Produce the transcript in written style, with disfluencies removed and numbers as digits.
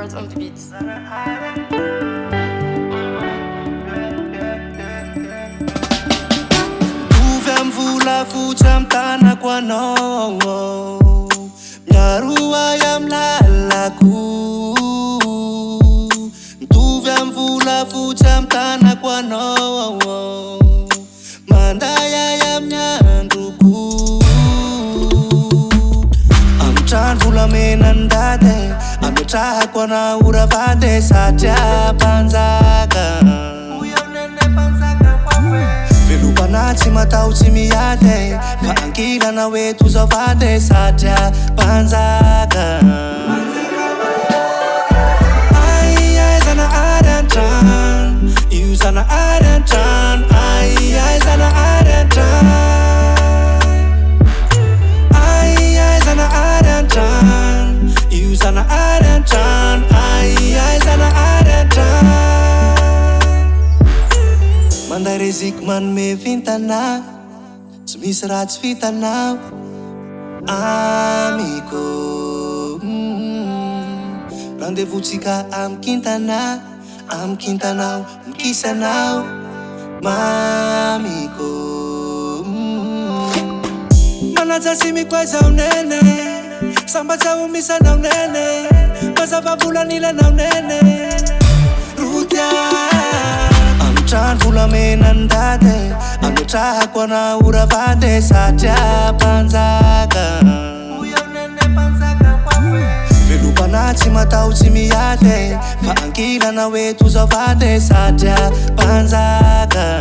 Sounds on the beats. Vola futsam tana kwano Miarua yam lalaku Mtuvyam vola futsam tana kwano Mandaya yam nyanduku An-Trano vola menandate Ametraha kwana uravate satya panzaka Velupanatsy matao tsy miady Fa ankilana hoe tozavate satria panjaka Ai ai Zanahary An-Trano Io Zanahary An-Trano Ai ai Zanahary An-Trano Ai ai Zanahary An-Trano Io Zanahary An-Trano Ai ai Zanahary An-Trano Manday reziky manome vintana Tsy misy ratsy vitanao Amiko Rendez-vous-tsika amikintanao mikisanao Mamiko Manaja sy mikwezao nene Sambaja umisanao nene Mazava volanilanao nene Rutya An-Trano vola menandate Ametraha kwana uravate satya panjaka Velupanatsy matao tsy miady Fa ankilana hoe tozavate satya panjaka